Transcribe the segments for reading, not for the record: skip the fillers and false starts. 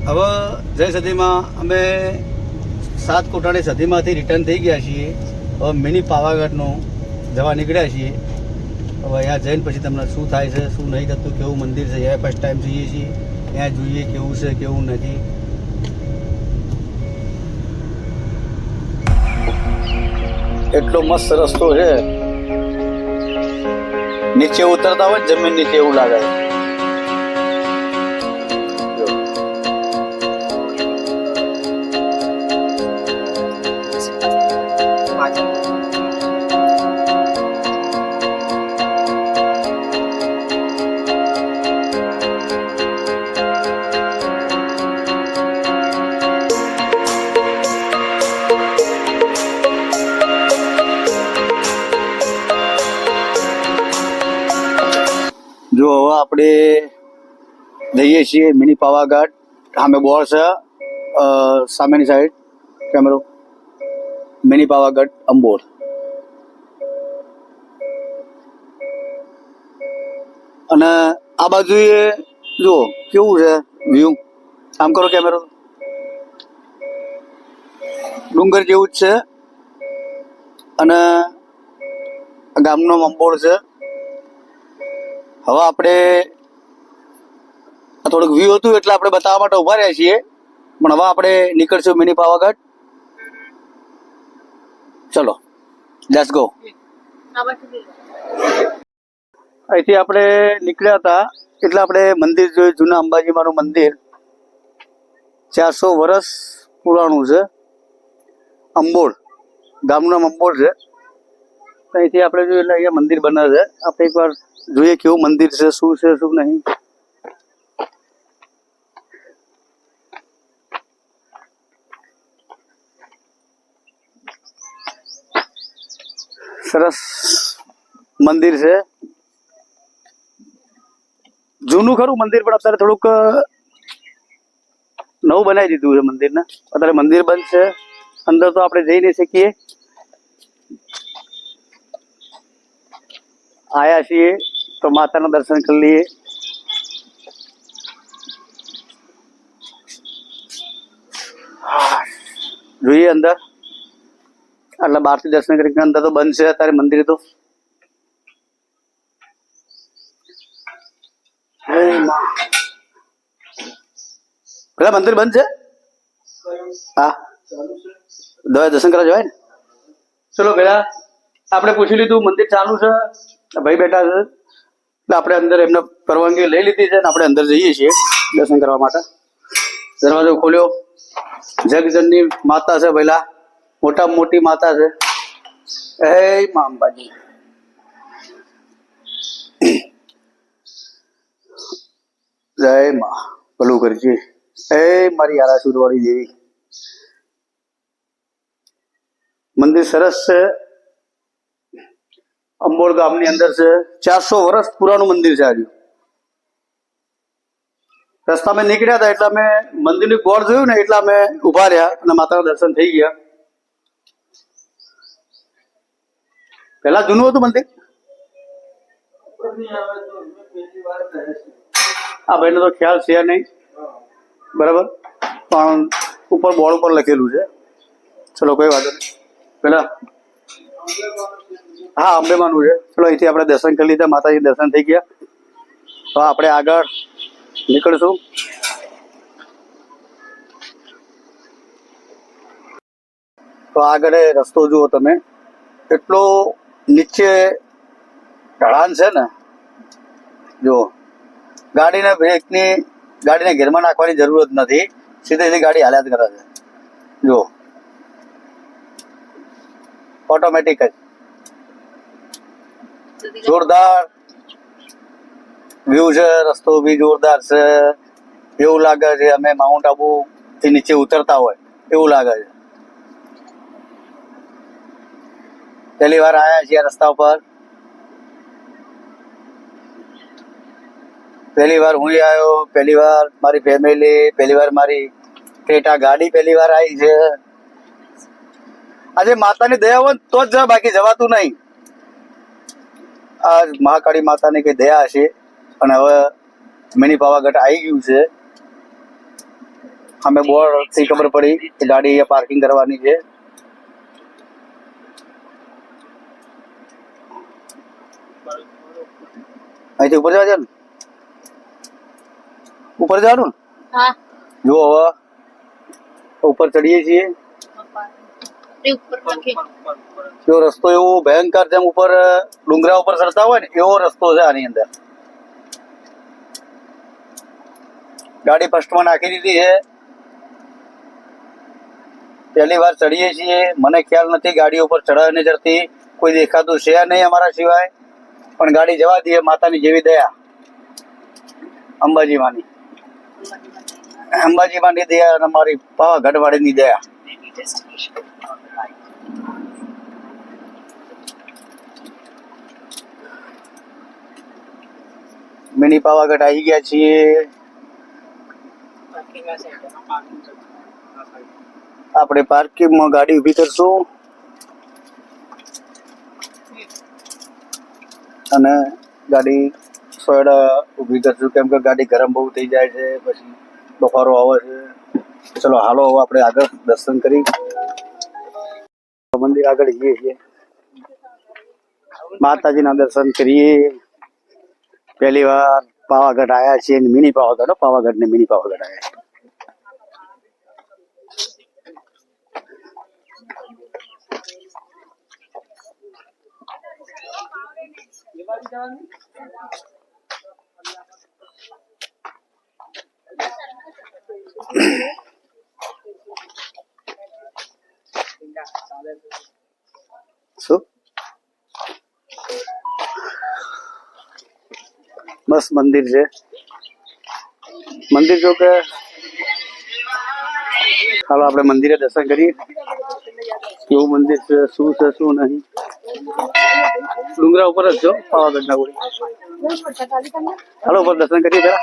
હવે જય સદીમાં અમે 7 કોટાળી સદીમાંથી રિટર્ન થઈ ગયા છીએ. હવે મિની પાવાગઢનો જવા નીકળ્યા છીએ. હવે અહીંયા જઈને પછી તમને શું થાય છે, શું નહીં થતું, કેવું મંદિર છે, અહીંયા ફર્સ્ટ ટાઈમ જઈએ છીએ. ત્યાં જોઈએ કેવું છે, કેવું નથી. એટલો મસ્ત રસ્તો છે, નીચે ઉતરતા હોય જમીન નીચે એવું લાગે. જો હવે આપણે જઈએ છીએ મિની પાવાગઢ. સામે બોર્ડ છે, સામેની સાઈડ કેમેરો, મિની પાવાગઢ અંબોર. અને આ બાજુ જો કેવું છે વ્યૂ, આમ કરો કેમેરો, ડુંગર જેવું જ છે. અને ગામનો અંબોર છે. હવે આપણે થોડુંક વ્યૂ હતું એટલે આપણે બતાવવા માટે ઉભા રહ્યા છીએ, પણ હવે આપણે નીકળશું મિની પાવાગઢ. ચલો લેટ્સ ગો. અહીંથી આપણે નીકળ્યા હતા એટલે આપણે મંદિર જોયું, જૂના અંબાજીમાનું મંદિર, 400 વર્ષ પુરાણું છે. અંબોર ગામનું નામ અંબોર છે. અહીંથી આપણે જોયું એટલે અહીંયા મંદિર બને છે. આપણે એકવાર જોઈએ કેવું મંદિર છે, શું છે શું નહીં. સરસ મંદિર છે, જૂનું ખરું મંદિર, પણ અત્યારે થોડુંક નવું બનાવી દીધું છે મંદિરને. અત્યારે મંદિર બંધ છે, અંદર તો આપણે જઈ નહીં શકીએ. આયા છીએ તો માતાના દર્શન કરી લઈએ. જોઈએ અંદર, એટલે બહારથી દર્શન કરી, અંદર તો બંધ છે અત્યારે મંદિર તો. પેલા મંદિર બંધ છે. હા, દર્શન કરવા જવાય ને. ચલો પેલા આપણે પૂછી લીધું, મંદિર ચાલુ છે, ભાઈ બેઠા છે એટલે આપણે અંદર એમને પરવાનગી લઈ લીધી છે ને આપણે અંદર જઈએ છીએ દર્શન કરવા માટે. દરવાજો ખોલ્યો. જગજનની માતા છે, પહેલા મોટામાં મોટી માતા છે. હે મા અંબાજી, જય મા ભલું કરજે. હે મારી આરાસુર વાળી દેવી. મંદિર સરસ છે, અંબોર ગામની અંદર છે. 400 વર્ષ પુરાણું મંદિર છે. આજુ રસ્તામાં નીકળ્યા હતા એટલે અમે મંદિરનું બોર્ડ જોયું ને એટલે અમે ઉભા રહ્યા અને માતાના દર્શન થઈ ગયા. પેલા જૂનું હતું મંદિર. આ ભાઈને તો ખ્યાલ છે નહીં, બરાબર, પણ ઉપર બોર્ડ ઉપર લખેલું છે. ચલો કોઈ વાંધો નહીં. પેલા હા અંબેમાનું છે. ચલો અહીંથી આપણે દર્શન કરી લીધા, માતાજી દર્શન થઈ ગયા. તો આપણે આગળ નીકળશું. તો આગળ રસ્તો જુઓ તમે, એટલો નીચે ઢળાન છે ને. જુઓ, ગાડીને ઘેરમાં નાખવાની જરૂરત નથી, સીધી ગાડી હાલ્યા જ કરે છે. જુઓ, ઓટોમેટિક જ. જોરદાર વ્યૂ છે, રસ્તો બી જોરદાર છે. એવું લાગે છે અમે માઉન્ટ આબુ થી નીચે ઉતરતા હોય એવું લાગે છે. પહેલી વાર આવ્યા છીએ રસ્તા ઉપર, પહેલી વાર હું આવ્યો, પહેલી વાર મારી ફેમિલી, પહેલી વાર મારી ક્રેટા ગાડી પહેલી વાર આવી છે. આજે માતાની દયા હોય તો જ જાય, બાકી જવાતું નહીં. આ મહાકાળી માતાની કઈ દયા હશે અને હવે મિની પાવાગઢ આવી ગયું છે. અમે બોર્ડ થી ખબર પડી કે ગાડી અહીંયા પાર્કિંગ કરવાની છે. અહીંથી ઉપર જવા ને, ઉપર જવાનું ને. જો હવે ઉપર ચડીએ છીએ. જો રસ્તો એવો ભયંકર જેમ ઉપર ડુંગરા ઉપર ચડતા હોય ને એવો રસ્તો છે આની અંદર. ગાડી ફર્સ્ટમાં નાખી દીધી છે. પહેલી વાર ચડીએ છીએ. મને ખ્યાલ નથી ગાડી ઉપર ચડાવે ને ચડતી, કોઈ દેખાતું છે નહીં અમારા સિવાય, પણ ગાડી જવા દઈએ. માતાની જેવી દયા, અંબાજી માની દયા અને અમારી પાવાગઢ વાળીની દયા. મિની પાવાગઢ આવી ગયા છીએ. આપણે પાર્કિંગમાં ગાડી ઉભી કરશું અને ગાડી સોયડા ઉભી કરશું, કેમ કે ગાડી ગરમ બહુ થઈ જાય છે, પછી બફારો આવે છે. ચલો હાલો હવે આપણે આગળ દર્શન કરી મંદિર આગળ જઈએ છીએ. માતાજીના દર્શન કરીએ. પહેલી વાર પાવાગઢ આવ્યા છીએ. મિની પાવાગઢ, પાવાગઢ ને મિની પાવાગઢ આવ્યા. શું મસ્ત મંદિર છે. મંદિર જો કે ચાલો આપણે મંદિરે દર્શન કરીએ. કેવું મંદિર છે, શું છે શું નહીં. ડુંગરા ઉપર જ છો પાવાગઢ ના ગોળી. ચાલો ઉપર દર્શન કરીએ જરા.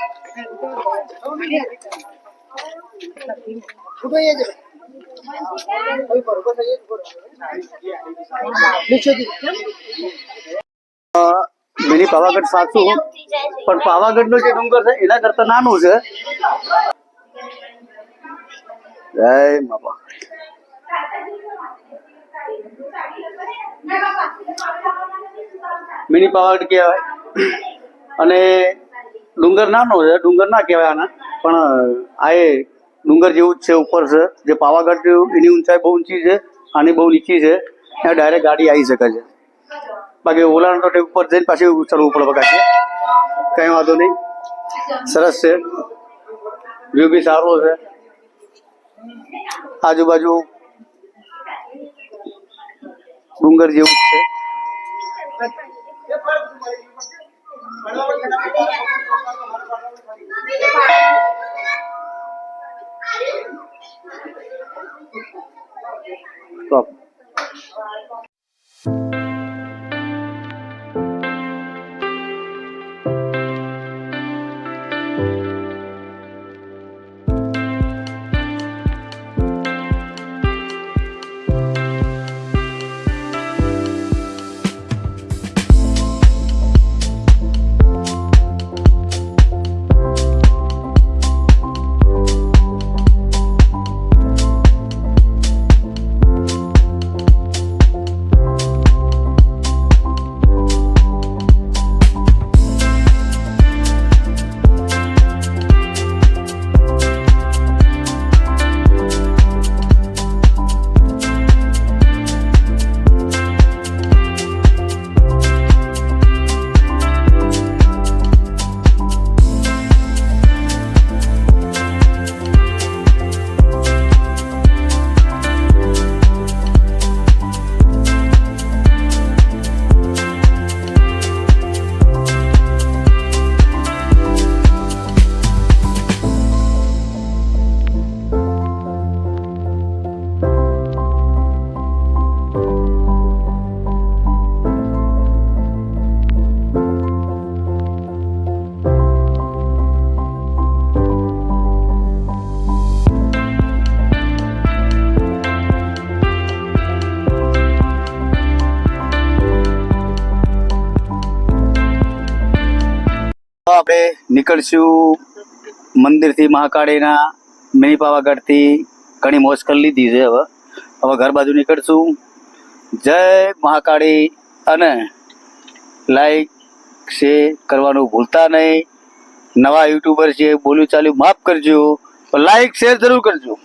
મિની પાવાગઢ સાચું, પણ પાવાગઢ નો જે ડુંગર છે એના કરતા નાનું છે. જય બાપા. મિની પાવાગઢ કહેવાય અને ડુંગર નાનો છે. ડુંગર ના કહેવાય આના, પણ આ એ ડુંગર જેવું જ છે. ઉપર છે જે પાવાગઢ, એની ઊંચાઈ બહુ ઊંચી છે, આની બહુ નીચી છે. ત્યાં ડાયરેક્ટ ગાડી આવી શકે છે. બાકી ઓલા તો ઉપર જઈને પાછી ચડવું પડે બકા. કઈ વાંધો નહીં, સરસ છે. વ્યૂ બી સારો છે. આજુબાજુ ડુંગર જેવું જ છે. Stop. આપણે નીકળશું મંદિરથી મહાકાળીના મિની પાવાગઢથી ઘણી મોજ કરી લીધી છે. હવે ઘર બાજુ નીકળશું. જય મહાકાળી. અને લાઈક શેર કરવાનું ભૂલતા નહીં. નવા યુટ્યુબર છે, બોલ્યું ચાલ્યું માફ કરજો, લાઈક શેર જરૂર કરજો.